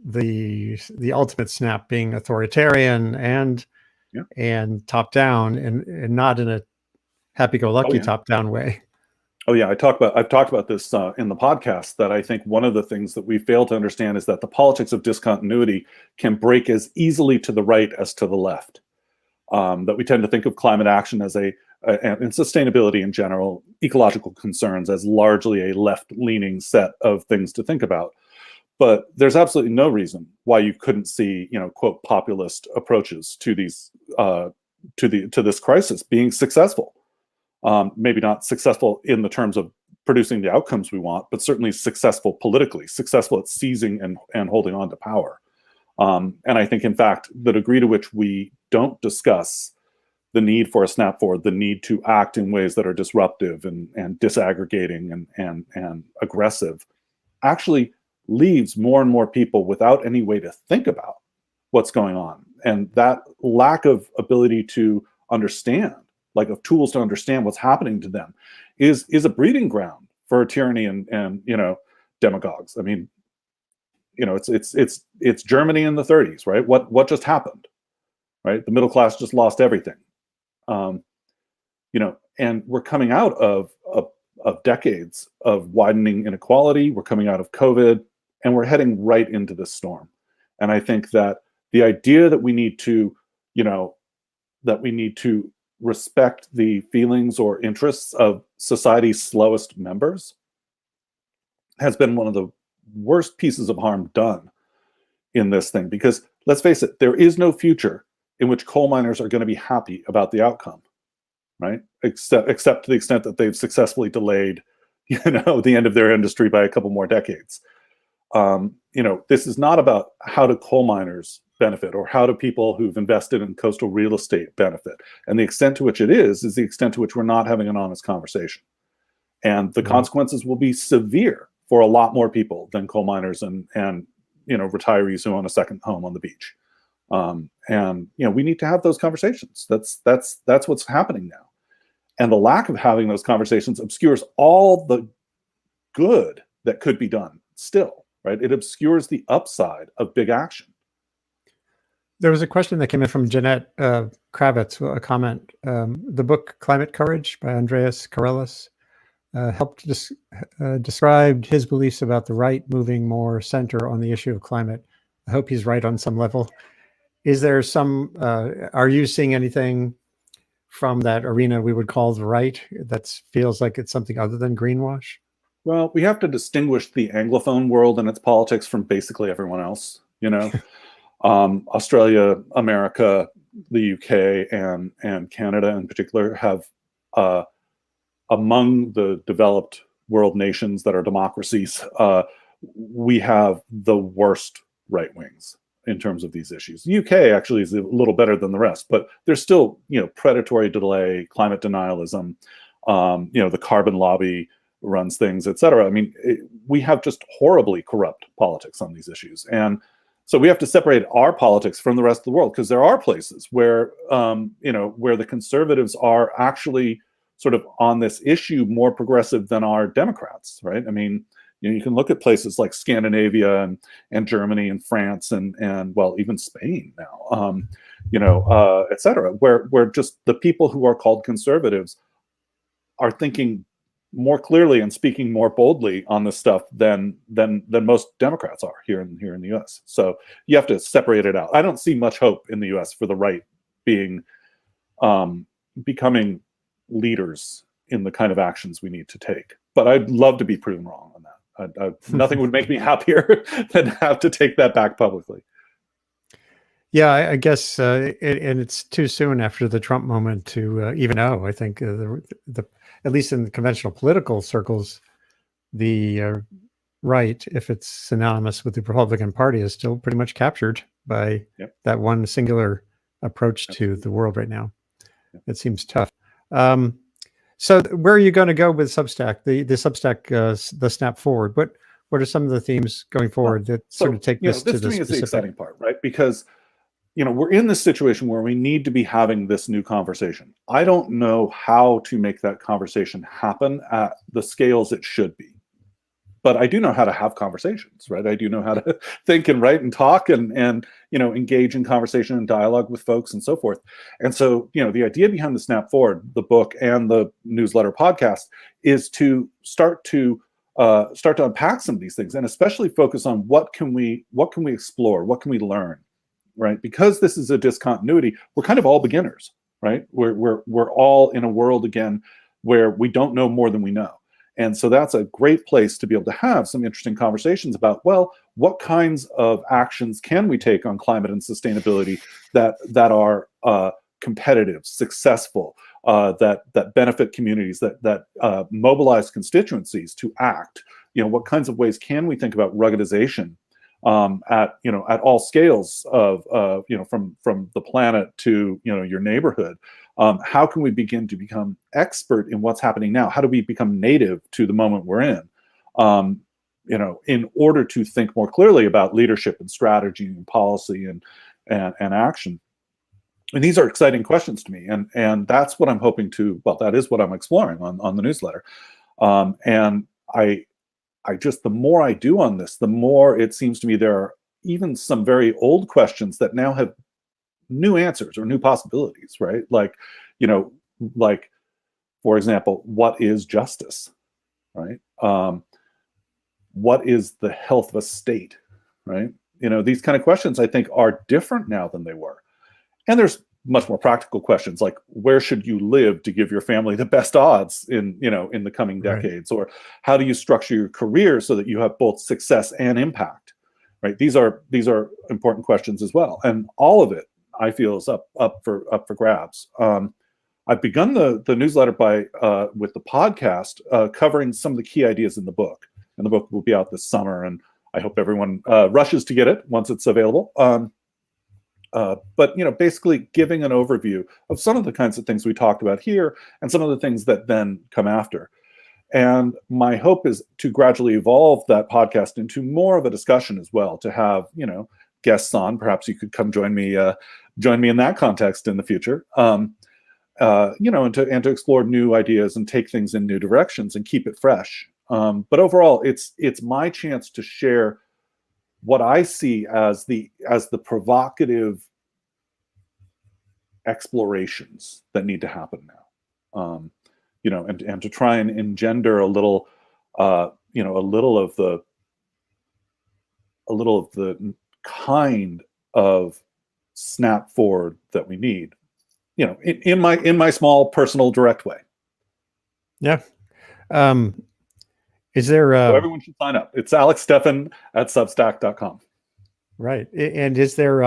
the ultimate snap being authoritarian and top down, and not in a happy-go-lucky top down way. Oh yeah, I've talked about this in the podcast, that I think one of the things that we fail to understand is that the politics of discontinuity can break as easily to the right as to the left. That we tend to think of climate action as and sustainability in general, ecological concerns, as largely a left-leaning set of things to think about. But there's absolutely no reason why you couldn't see, quote, populist approaches to these to this crisis being successful. Maybe not successful in the terms of producing the outcomes we want, but certainly successful politically, successful at seizing and holding on to power. And I think, in fact, the degree to which we don't discuss the need for a snap forward, the need to act in ways that are disruptive and disaggregating and aggressive, actually leaves more and more people without any way to think about what's going on. And that lack of ability to understand, like of tools to understand what's happening to them, is a breeding ground for tyranny and demagogues. I mean, it's Germany in the 30s, right? What just happened, right? The middle class just lost everything, and we're coming out of decades of widening inequality. We're coming out of COVID, and we're heading right into this storm. And I think that the idea that we need to respect the feelings or interests of society's slowest members has been one of the worst pieces of harm done in this thing. Because let's face it, there is no future in which coal miners are going to be happy about the outcome, right? Except to the extent that they've successfully delayed, the end of their industry by a couple more decades. This is not about how do coal miners benefit, or how do people who've invested in coastal real estate benefit. And the extent to which it is the extent to which we're not having an honest conversation. And the consequences will be severe for a lot more people than coal miners and retirees who own a second home on the beach. We need to have those conversations. That's what's happening now. And the lack of having those conversations obscures all the good that could be done still, right? It obscures the upside of big action. There was a question that came in from Jeanette Kravitz, a comment. The book Climate Courage by Andreas Karelis helped describe his beliefs about the right moving more center on the issue of climate. I hope he's right on some level. Is there are you seeing anything from that arena we would call the right that feels like it's something other than greenwash? Well, we have to distinguish the Anglophone world and its politics from basically everyone else, Australia, America, the UK, and Canada in particular have, among the developed world nations that are democracies, we have the worst right wings in terms of these issues. The UK actually is a little better than the rest, but there's still, predatory delay, climate denialism, the carbon lobby runs things, et cetera. I mean, we have just horribly corrupt politics on these issues. And so we have to separate our politics from the rest of the world, because there are places where, where the conservatives are actually sort of on this issue more progressive than our Democrats, right? I mean, you can look at places like Scandinavia and Germany and France and well, even Spain now, et cetera, where just the people who are called conservatives are thinking more clearly and speaking more boldly on this stuff than most Democrats are here in the U.S. So you have to separate it out. I don't see much hope in the U.S. for the right becoming leaders in the kind of actions we need to take. But I'd love to be proven wrong on that. Nothing would make me happier than have to take that back publicly. Yeah, I guess, and it's too soon after the Trump moment to even know. I think the at least in the conventional political circles, the right, if it's synonymous with the Republican Party, is still pretty much captured by that one singular approach to the world right now. It seems tough. So where are you going to go with Substack? The Substack, the Snap Forward. What are some of the themes going forward that sort of take this to the specific? This to me is the exciting part, right? Because we're in this situation where we need to be having this new conversation. I don't know how to make that conversation happen at the scales it should be. But I do know how to have conversations, right? I do know how to think and write and talk and engage in conversation and dialogue with folks and so forth. And so, the idea behind the Snap Forward, the book and the newsletter podcast, is to start to unpack some of these things, and especially focus on what can we explore, what can we learn, right? Because this is a discontinuity, we're kind of all beginners, right? We're all in a world again where we don't know more than we know. And so that's a great place to be able to have some interesting conversations about, well, what kinds of actions can we take on climate and sustainability that are competitive, successful, that benefit communities, that mobilize constituencies to act. What kinds of ways can we think about ruggedization at all scales of from the planet to your neighborhood? How can we begin to become expert in what's happening now? How do we become native to the moment we're in? In order to think more clearly about leadership and strategy and policy and action. And these are exciting questions to me, and that's what I'm hoping to. Well, that is what I'm exploring on the newsletter. And I just, the more I do on this, the more it seems to me there are even some very old questions that now have new answers or new possibilities, right? Like, for example, what is justice, right? What is the health of a state, right? These kind of questions I think are different now than they were. And there's much more practical questions like, where should you live to give your family the best odds in the coming decades? Right. Or how do you structure your career so that you have both success and impact, right? These are important questions as well. And all of it, I feel, is up for grabs. I've begun the newsletter with the podcast covering some of the key ideas in the book, and the book will be out this summer. And I hope everyone rushes to get it once it's available. But basically giving an overview of some of the kinds of things we talked about here, and some of the things that then come after. And my hope is to gradually evolve that podcast into more of a discussion as well, to have guests on. Perhaps you could come join me in that context in the future, and to explore new ideas and take things in new directions and keep it fresh. But overall, it's my chance to share what I see as the provocative explorations that need to happen now, and to try and engender a little of the kind of snap forward that we need, in my small personal direct way. Yeah. Is there so everyone should sign up. It's Alex Steffen at substack.com. Right. And is there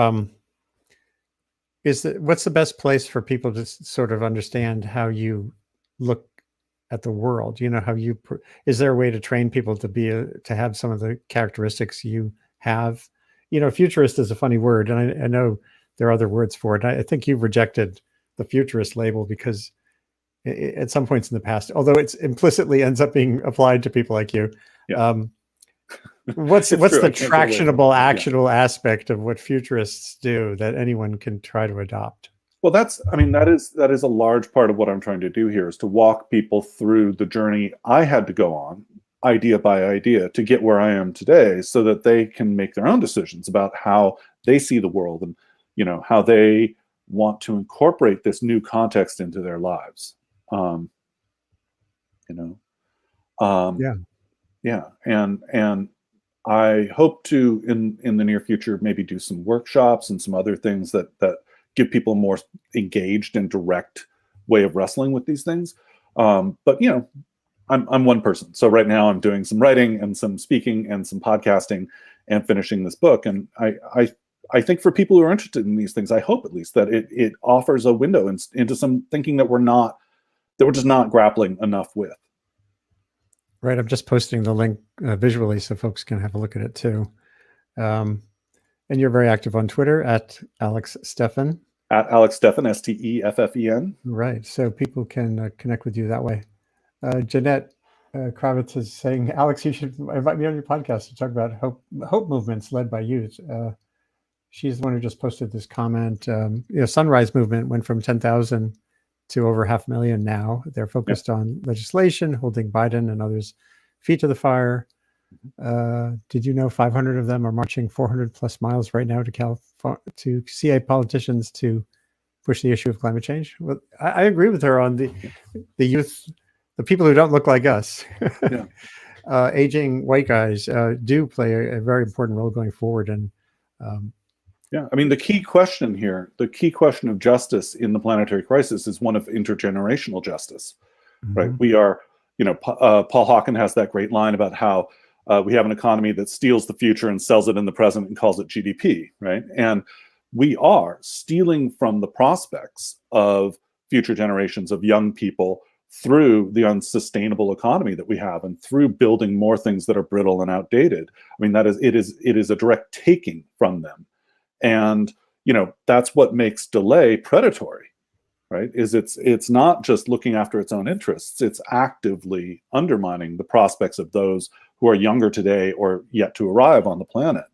what's the best place for people to sort of understand how you look at the world? Is there a way to train people to have some of the characteristics you have? Futurist is a funny word, and I know there are other words for it. I think you've rejected the futurist label because at some points in the past, although it's implicitly ends up being applied to people like you. Yeah. What's the tractionable, actionable aspect of what futurists do that anyone can try to adopt? Well, that is a large part of what I'm trying to do here, is to walk people through the journey I had to go on, idea by idea, to get where I am today, so that they can make their own decisions about how they see the world and how they want to incorporate this new context into their lives. And I hope to in the near future maybe do some workshops and some other things that give people more engaged and direct way of wrestling with these things. But you know, I'm one person. So right now I'm doing some writing and some speaking and some podcasting and finishing this book. And I think for people who are interested in these things, I hope at least that it offers a window into some thinking that we're just not grappling enough with. Right. I'm just posting the link visually so folks can have a look at it too. And you're very active on Twitter at Alex Steffen. At Alex Steffen, Steffen. Right. So people can connect with you that way. Jeanette Kravitz is saying, Alex, you should invite me on your podcast to talk about hope movements led by youth. She's the one who just posted this comment. Sunrise Movement went from 10,000 to over 500,000 now. They're focused on legislation, holding Biden and others' feet to the fire. Did you know 500 of them are marching 400 plus miles right now to California to CA politicians to push the issue of climate change? Well, I agree with her on the youth, the people who don't look like us. Yeah. Aging white guys do play a very important role going forward. And yeah, I mean, the key question here, the key question of justice in the planetary crisis is one of intergenerational justice, right? We are, Paul Hawken has that great line about how we have an economy that steals the future and sells it in the present and calls it GDP, right? And we are stealing from the prospects of future generations of young people through the unsustainable economy that we have and through building more things that are brittle and outdated. I mean, it is a direct taking from them. And, that's what makes delay predatory, right? It's not just looking after its own interests, it's actively undermining the prospects of those who are younger today or yet to arrive on the planet.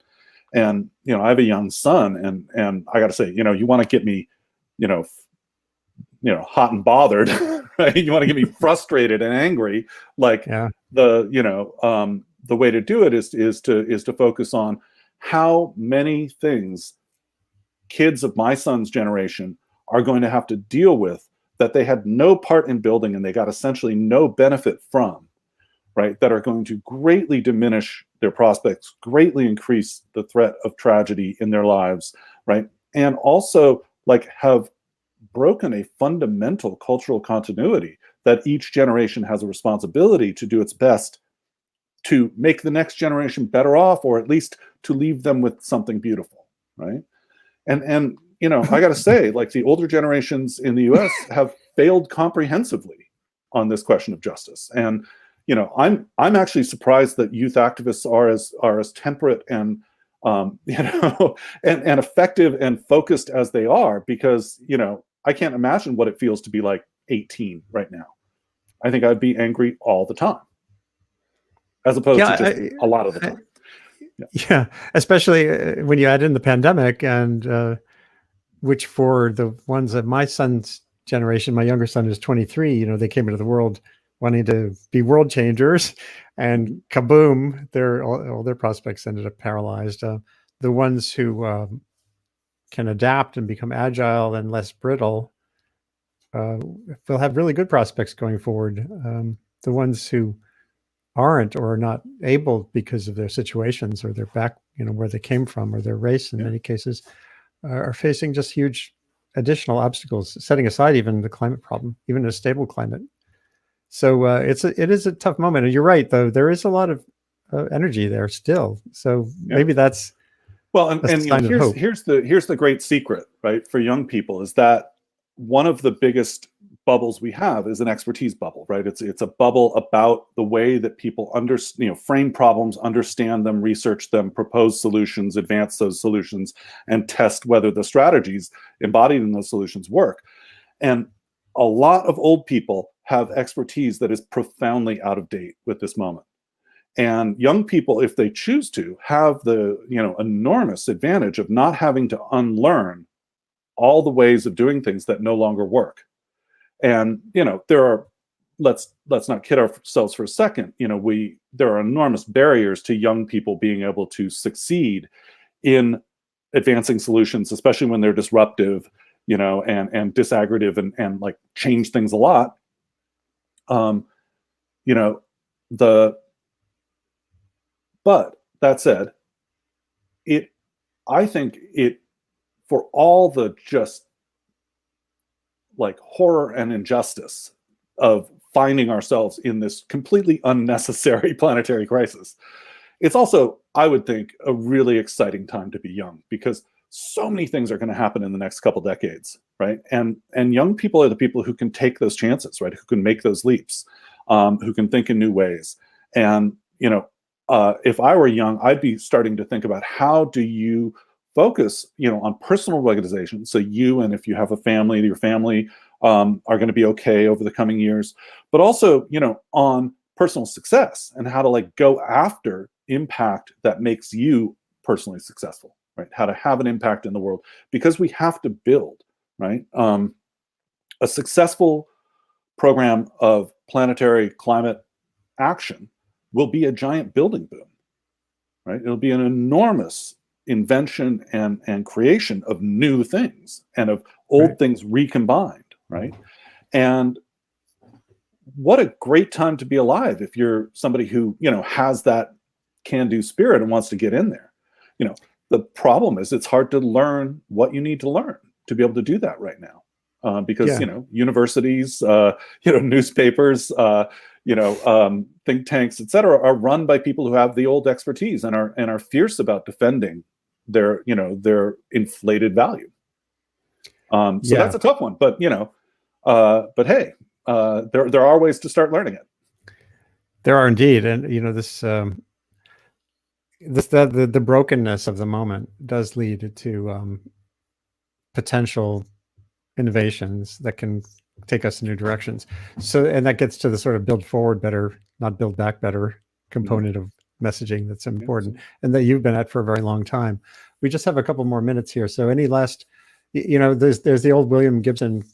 And, I have a young son and I got to say, you want to get me, hot and bothered, right? You want to get me frustrated and angry. Like the way to do it is to focus on how many things kids of my son's generation are going to have to deal with that they had no part in building and they got essentially no benefit from, right? That are going to greatly diminish their prospects, greatly increase the threat of tragedy in their lives, right? And also have broken a fundamental cultural continuity that each generation has a responsibility to do its best to make the next generation better off, or at least to leave them with something beautiful, right? And I got to say, the older generations in the U.S. have failed comprehensively on this question of justice. And I'm actually surprised that youth activists are as temperate and and effective and focused as they are, because I can't imagine what it feels to be like 18 right now. I think I'd be angry all the time, as opposed to just a lot of the time. Yeah, especially when you add in the pandemic, and which for the ones of my son's generation, my younger son is 23, they came into the world wanting to be world changers, and kaboom, all their prospects ended up paralyzed. The ones who can adapt and become agile and less brittle will have really good prospects going forward. The ones who aren't or are not able because of their situations or their back, where they came from, or their race in many cases, are facing just huge additional obstacles, setting aside even the climate problem, even a stable climate. So it is a tough moment. And you're right, though, there is a lot of energy there still. So maybe that's and here's the great secret, right, for young people, is that one of the biggest bubbles we have is an expertise bubble, right? It's a bubble about the way that people frame problems, understand them, research them, propose solutions, advance those solutions, and test whether the strategies embodied in those solutions work. And a lot of old people have expertise that is profoundly out of date with this moment. And young people, if they choose to, have the enormous advantage of not having to unlearn all the ways of doing things that no longer work. And there are, let's not kid ourselves for a second. There are enormous barriers to young people being able to succeed in advancing solutions, especially when they're disruptive, and disaggregative and change things a lot. But that said, I think for all the just like horror and injustice of finding ourselves in this completely unnecessary planetary crisis, it's also, I would think, a really exciting time to be young, because so many things are going to happen in the next couple decades, right? And young people are the people who can take those chances, right? Who can make those leaps, who can think in new ways. And if I were young, I'd be starting to think about how do you focus, on personal organization. So you, and if you have a family, your family are going to be okay over the coming years, but also, on personal success and how to like go after impact that makes you personally successful, right? How to have an impact in the world, because we have to build, right? A successful program of planetary climate action will be a giant building boom, right? It'll be an enormous invention and creation of new things and of old things recombined, right? And what a great time to be alive if you're somebody who, has that can-do spirit and wants to get in there. The problem is it's hard to learn what you need to learn to be able to do that right now. Because, universities, newspapers, think tanks, et cetera, are run by people who have the old expertise and are fierce about defending their inflated value. So that's a tough one, but hey, there are ways to start learning it. There are indeed, and the brokenness of the moment does lead to potential innovations that can take us in new directions. So, and that gets to the sort of build forward better, not build back better component of messaging that's important, and that you've been at for a very long time. We just have a couple more minutes here. So any last, there's the old William Gibson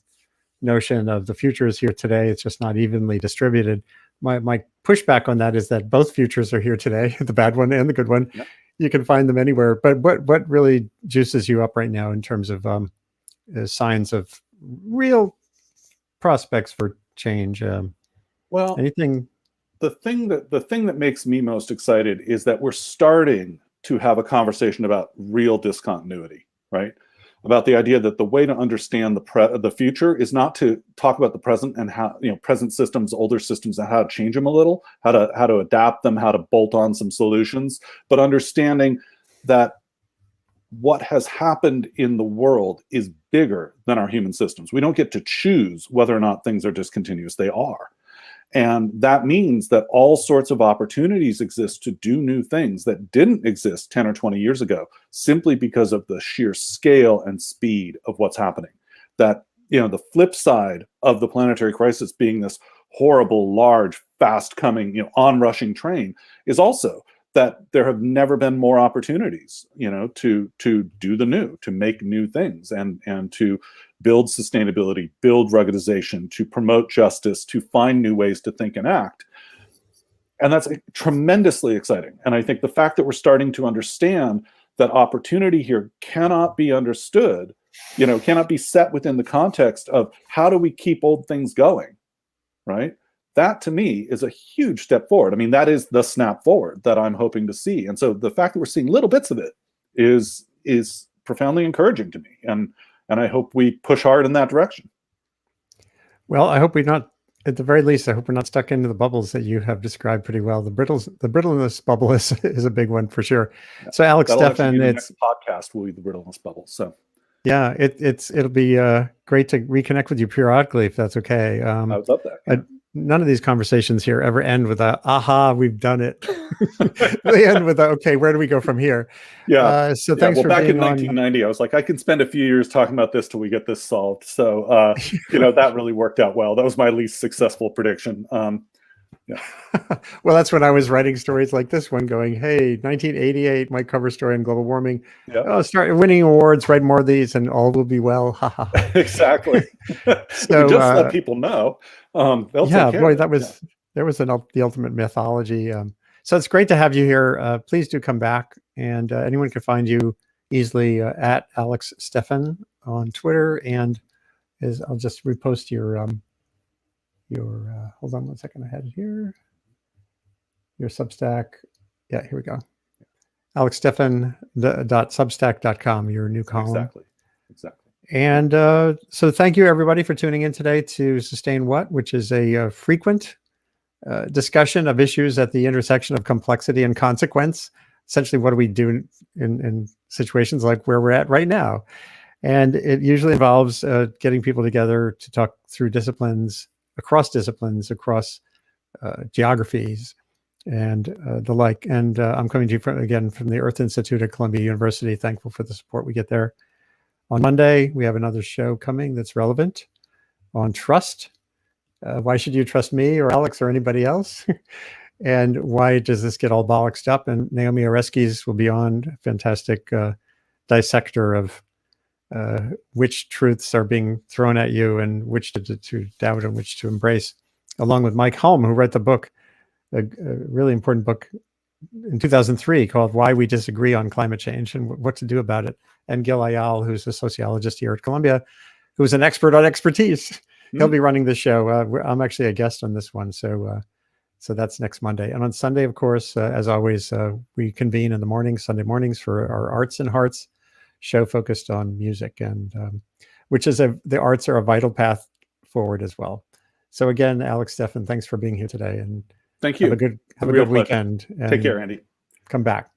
notion of the future is here today. It's just not evenly distributed. My pushback on that is that both futures are here today, the bad one and the good one. Yep. You can find them anywhere. But what really juices you up right now in terms of signs of real prospects for change? Well, anything? The thing that makes me most excited is that we're starting to have a conversation about real discontinuity, right? About the idea that the way to understand the future is not to talk about the present and how, present systems, older systems, and how to change them a little, how to adapt them, how to bolt on some solutions, but understanding that what has happened in the world is bigger than our human systems. We don't get to choose whether or not things are discontinuous. They are. And that means that all sorts of opportunities exist to do new things that didn't exist 10 or 20 years ago, simply because of the sheer scale and speed of what's happening. That, the flip side of the planetary crisis being this horrible, large, fast-coming, onrushing train is also that there have never been more opportunities, to do the new, to make new things, and to build sustainability, build ruggedization, to promote justice, to find new ways to think and act. And that's tremendously exciting. And I think the fact that we're starting to understand that opportunity here cannot be understood, cannot be set within the context of how do we keep old things going, right? That to me is a huge step forward. I mean, that is the snap forward that I'm hoping to see. And so the fact that we're seeing little bits of it is profoundly encouraging to me. And I hope we push hard in that direction. Well, I hope we're not, at the very least, I hope we're not stuck into the bubbles that you have described pretty well. The brittleness bubble is a big one for sure. Yeah. So Alex Steffen, next podcast will be the brittleness bubble. So yeah, it'll be great to reconnect with you periodically if that's okay. I would love that. Yeah. None of these conversations here ever end with a aha, we've done it. They end with a, okay, where do we go from here? Yeah. So thanks for back being in 1990, I was like, I can spend a few years talking about this till we get this solved. So that really worked out well. That was my least successful prediction. Yeah. Well, that's when I was writing stories like this one, going, "Hey, 1988, my cover story on global warming. Yep. Oh, start winning awards, write more of these, and all will be well." Exactly. So we just let people know. They'll take care boy, of it. There was the ultimate mythology. So it's great to have you here. Please do come back, and anyone can find you easily at Alex Steffen on Twitter, and I'll just repost your hold on one second, I had it here. Your Substack. Yeah, here we go. AlexSteffen.substack.com, your new column. Exactly. And so thank you, everybody, for tuning in today to Sustain What, which is a frequent discussion of issues at the intersection of complexity and consequence. Essentially, what do we do in situations like where we're at right now? And it usually involves getting people together to talk through disciplines, across geographies, and the like. And I'm coming to you again from the Earth Institute at Columbia University. Thankful for the support we get there. On Monday, we have another show coming that's relevant on trust. Why should you trust me or Alex or anybody else? And why does this get all bollocksed up? And Naomi Oreskes will be on, fantastic dissector of which truths are being thrown at you and which to doubt and which to embrace, along with Mike Helm, who wrote the book, a really important book in 2003 called Why We Disagree on Climate Change and What to Do About It. And Gil Ayal, who's a sociologist here at Columbia, who's an expert on expertise. He'll be running the show. I'm actually a guest on this one. So that's next Monday. And on Sunday, of course, as always, we convene in the morning, Sunday mornings, for our Arts and Hearts show focused on music, and which is the arts are a vital path forward as well. So again, Alex Steffen, thanks for being here today, and thank you. Have a good weekend. Take care, Andy. Come back.